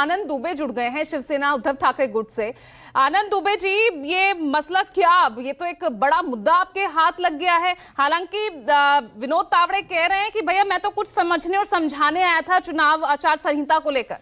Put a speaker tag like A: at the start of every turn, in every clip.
A: आनंद दुबे जुड़ गए हैं शिवसेना उद्धव ठाकरे गुट से। आनंद दुबे जी, ये मसला क्या, ये तो एक बड़ा मुद्दा आपके हाथ लग गया है। हालांकि विनोद तावड़े कह रहे हैं कि भैया मैं तो कुछ समझने और समझाने आया था चुनाव आचार संहिता को लेकर।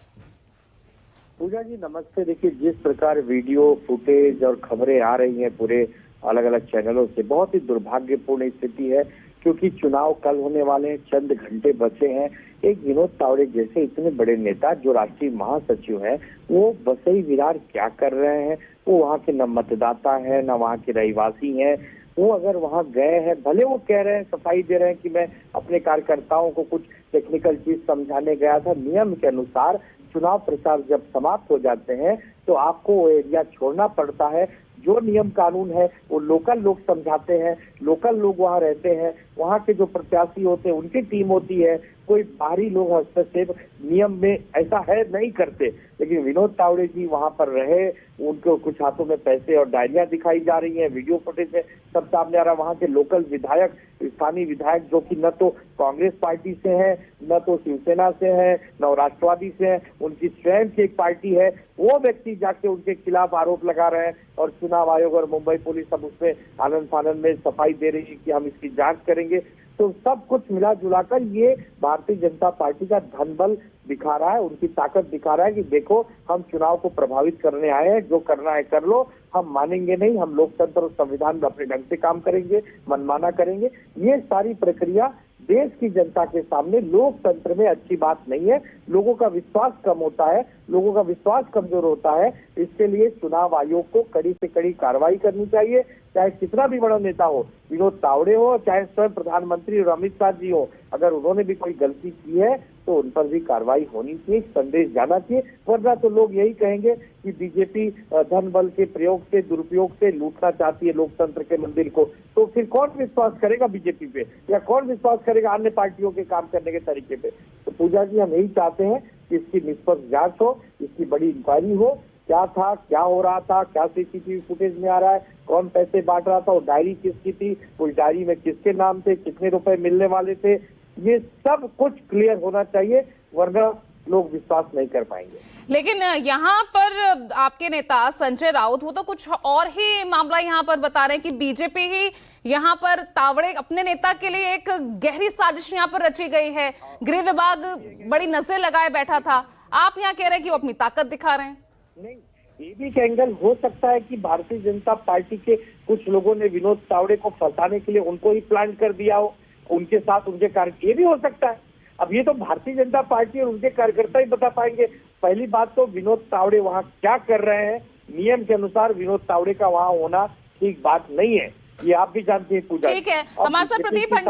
B: पूजा जी नमस्ते। देखिए, जिस प्रकार वीडियो फुटेज और खबरें आ रही हैं पूरे अलग अलग चैनलों से, बहुत ही दुर्भाग्यपूर्ण स्थिति है, क्योंकि चुनाव कल होने वाले हैं, चंद घंटे बचे हैं। एक विनोद तावड़े जैसे इतने बड़े नेता जो राष्ट्रीय महासचिव हैं, वो वसई विरार क्या कर रहे हैं? वो वहाँ के न मतदाता है न वहाँ के रहवासी हैं। वो अगर वहाँ गए हैं, भले वो कह रहे हैं, सफाई दे रहे हैं कि मैं अपने कार्यकर्ताओं को कुछ टेक्निकल चीज समझाने गया था। नियम के अनुसार चुनाव प्रचार जब समाप्त हो जाते हैं तो आपको वो एरिया छोड़ना पड़ता है। जो नियम कानून है वो लोकल लोग समझाते हैं, लोकल लोग वहाँ रहते हैं, वहाँ के जो प्रत्याशी होते हैं उनकी टीम होती है। कोई बाहरी लोग हस्तक्षेप नियम में ऐसा है नहीं करते। लेकिन विनोद तावड़े जी वहाँ पर रहे, उनको कुछ हाथों में पैसे और डायरियां दिखाई जा रही हैं, वीडियो फुटेज में सब सामने आ रहा है। वहाँ के लोकल विधायक, स्थानीय विधायक जो कि न तो कांग्रेस पार्टी से है, न तो शिवसेना से है, न राष्ट्रवादी से है, उनकी स्वयं की एक पार्टी है, वो व्यक्ति जाके उनके खिलाफ आरोप लगा रहे हैं। और चुनाव आयोग और मुंबई पुलिस सब उसमें आनंद फानंद में सफाई दे रही है कि हम इसकी जांच करेंगे। तो सब कुछ मिला जुलाकर ये भारतीय जनता पार्टी का धन बल दिखा रहा है, उनकी ताकत दिखा रहा है कि देखो हम चुनाव को प्रभावित करने आए हैं, जो करना है कर लो, हम मानेंगे नहीं, हम लोकतंत्र और संविधान में अपने ढंग से काम करेंगे, मनमाना करेंगे। ये सारी प्रक्रिया देश की जनता के सामने लोकतंत्र में अच्छी बात नहीं है। लोगों का विश्वास कम होता है, लोगों का विश्वास कमजोर होता है। इसके लिए चुनाव आयोग को कड़ी से कड़ी कार्रवाई करनी चाहिए, चाहे कितना भी बड़ा नेता हो, विनोद तावड़े हो, चाहे स्वयं प्रधानमंत्री और अमित शाह जी हो। अगर उन्होंने भी कोई गलती की है तो उन पर भी कार्रवाई होनी चाहिए, संदेश जाना चाहिए। वरना तो लोग यही कहेंगे कि बीजेपी धन बल के प्रयोग से, दुरुपयोग से लूटना चाहती है लोकतंत्र के मंदिर को। तो फिर कौन विश्वास करेगा बीजेपी पे, या कौन विश्वास करेगा अन्य पार्टियों के काम करने के तरीके पे? तो पूजा जी, हम यही चाहते हैं कि इसकी निष्पक्ष जांच हो, इसकी बड़ी इंक्वायरी हो। क्या था, क्या हो रहा था, क्या सीसीटीवी फुटेज में आ रहा है, कौन पैसे बांट रहा था, वो डायरी किसकी थी, उस डायरी में किसके नाम थे, कितने रुपए मिलने वाले थे, ये सब कुछ क्लियर होना चाहिए, वरना लोग विश्वास नहीं कर पाएंगे।
A: लेकिन यहाँ पर आपके नेता संजय राउत, वो तो कुछ और ही मामला यहाँ पर बता रहे हैं कि बीजेपी ही यहाँ पर तावड़े अपने नेता के लिए एक गहरी साजिश यहाँ पर रची गई है, गृह विभाग बड़ी नजरें लगाए बैठा था। आप यहाँ कह रहे हैं कि वो अपनी ताकत दिखा रहे हैं। नहीं,
B: ये भी एक एंगल हो सकता है कि भारतीय जनता पार्टी के कुछ लोगों ने विनोद तावड़े को फंसाने के लिए उनको ही प्लान कर दिया हो, उनके साथ उनके कार्य, ये भी हो सकता है। अब ये तो भारतीय जनता पार्टी और उनके कार्यकर्ता ही बता पाएंगे। पहली बात तो विनोद तावड़े वहाँ क्या कर रहे हैं, नियम के अनुसार विनोद तावड़े का वहाँ होना ठीक बात नहीं है, ये आप भी जानते हैं पूजा।
A: ठीक है, हमारे साथ प्रदीप भंडारी